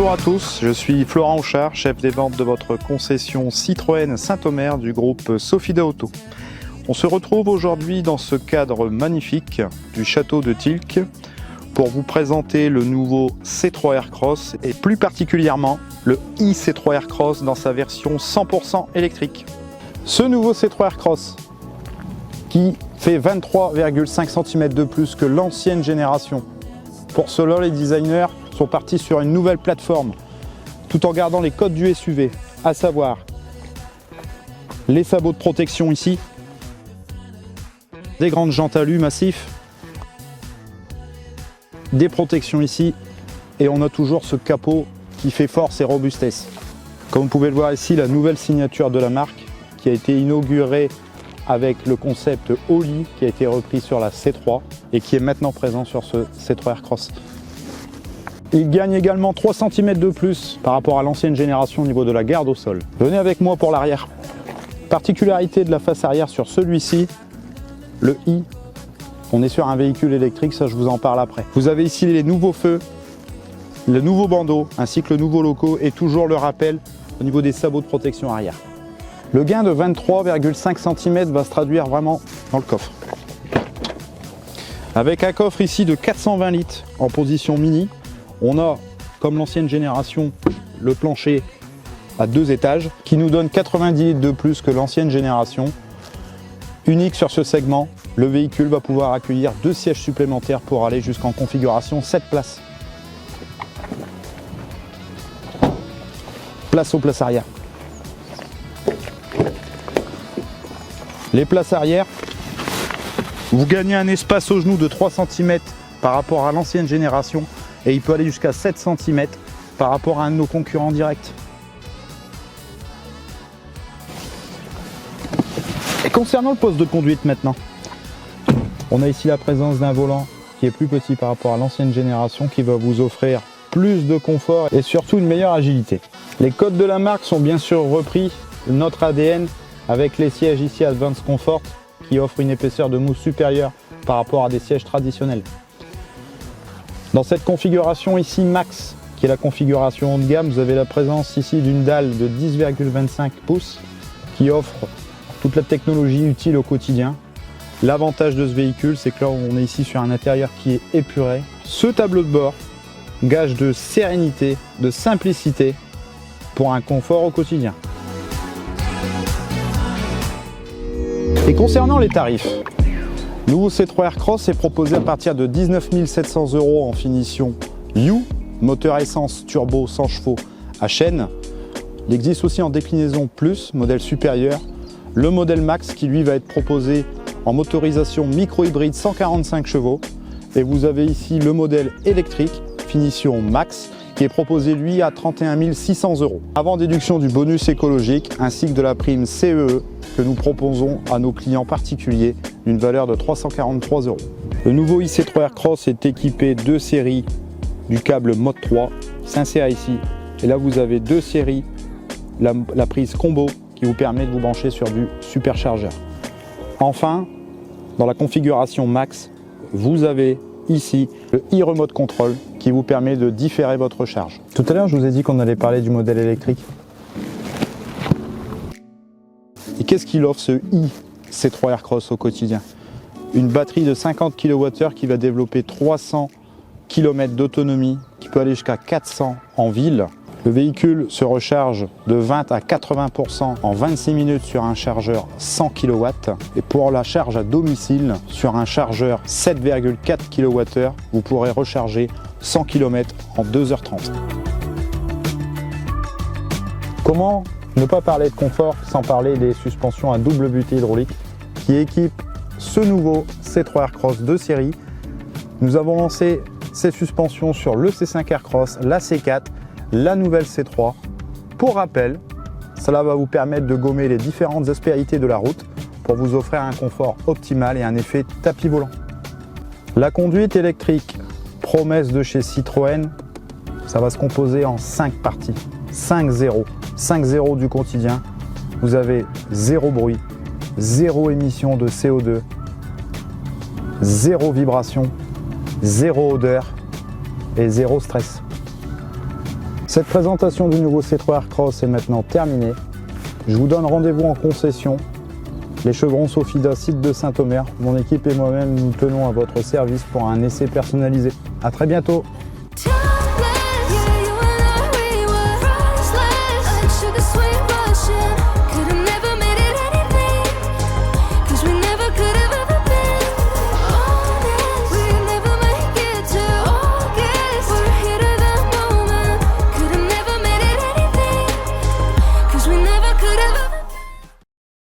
Bonjour à tous, je suis Florent Houchard, chef des ventes de votre concession Citroën Saint-Omer du groupe Sofida Auto. On se retrouve aujourd'hui dans ce cadre magnifique du château de Tilk pour vous présenter le nouveau C3 Aircross et plus particulièrement le i-C3 Aircross dans sa version 100% électrique. Ce nouveau C3 Aircross qui fait 23,5 cm de plus que l'ancienne génération. Pour cela, les designers sont partis sur une nouvelle plateforme tout en gardant les codes du SUV, à savoir les sabots de protection ici, des grandes jantes alu massifs, des protections ici et on a toujours ce capot qui fait force et robustesse. Comme vous pouvez le voir ici, la nouvelle signature de la marque qui a été inaugurée avec le concept Oli qui a été repris sur la C3 et qui est maintenant présent sur ce C3 Aircross. Il gagne également 3 cm de plus par rapport à l'ancienne génération au niveau de la garde au sol. Venez avec moi pour l'arrière. Particularité de la face arrière sur celui-ci, le i, on est sur un véhicule électrique, ça je vous en parle après. Vous avez ici les nouveaux feux, le nouveau bandeau ainsi que le nouveau logo et toujours le rappel au niveau des sabots de protection arrière. Le gain de 23,5 cm va se traduire vraiment dans le coffre. Avec un coffre ici de 420 litres en position mini, on a, comme l'ancienne génération, le plancher à 2 étages qui nous donne 90 litres de plus que l'ancienne génération. Unique sur ce segment, le véhicule va pouvoir accueillir 2 sièges supplémentaires pour aller jusqu'en configuration 7 places. Place aux places arrière. Les places arrière, vous gagnez un espace au genou de 3 cm par rapport à l'ancienne génération et il peut aller jusqu'à 7 cm par rapport à un de nos concurrents directs. Et concernant le poste de conduite maintenant, on a ici la présence d'un volant qui est plus petit par rapport à l'ancienne génération qui va vous offrir plus de confort et surtout une meilleure agilité. Les codes de la marque sont bien sûr repris, notre ADN avec les sièges ici Advanced Comfort qui offrent une épaisseur de mousse supérieure par rapport à des sièges traditionnels. Dans cette configuration ici Max, qui est la configuration haut de gamme, vous avez la présence ici d'une dalle de 10,25 pouces qui offre toute la technologie utile au quotidien. L'avantage de ce véhicule, c'est que là on est ici sur un intérieur qui est épuré. Ce tableau de bord, gage de sérénité, de simplicité pour un confort au quotidien. Et concernant les tarifs, le nouveau C3 Aircross est proposé à partir de 19 700 € en finition U, moteur essence turbo 100 chevaux à chaîne. Il existe aussi en déclinaison plus, modèle supérieur, le modèle Max qui lui va être proposé en motorisation micro-hybride 145 chevaux. Et vous avez ici le modèle électrique, finition Max, qui est proposé lui à 31 600 €. Avant déduction du bonus écologique ainsi que de la prime CEE que nous proposons à nos clients particuliers d'une valeur de 343 €. Le nouveau i-C3 Aircross est équipé de séries du câble Mode 3, s'insère ici et là vous avez 2 séries, la prise combo qui vous permet de vous brancher sur du superchargeur. Enfin, dans la configuration Max, vous avez ici le e-remote control qui vous permet de différer votre charge. Tout à l'heure, je vous ai dit qu'on allait parler du modèle électrique. Et qu'est-ce qu'il offre ce i-C3 Aircross au quotidien? Une batterie de 50 kWh qui va développer 300 km d'autonomie, qui peut aller jusqu'à 400 en ville. Le véhicule se recharge de 20 à 80% en 26 minutes sur un chargeur 100 kW. Et pour la charge à domicile, sur un chargeur 7,4 kWh, vous pourrez recharger 100 km en 2h30. Comment ne pas parler de confort sans parler des suspensions à double butée hydraulique qui équipent ce nouveau C3 Aircross de série. Nous avons lancé ces suspensions sur le C5 Aircross, la C4, la nouvelle C3. Pour rappel, cela va vous permettre de gommer les différentes aspérités de la route pour vous offrir un confort optimal et un effet tapis volant. La conduite électrique, promesse de chez Citroën, ça va se composer en 5 parties. 5-0. 5-0 du quotidien. Vous avez 0 bruit, 0 émission de CO2, 0 vibration, 0 odeur et 0 stress. Cette présentation du nouveau C3 Aircross est maintenant terminée. Je vous donne rendez-vous en concession, les Chevrons Sofida, site de Saint-Omer. Mon équipe et moi-même, nous tenons à votre service pour un essai personnalisé. À très bientôt.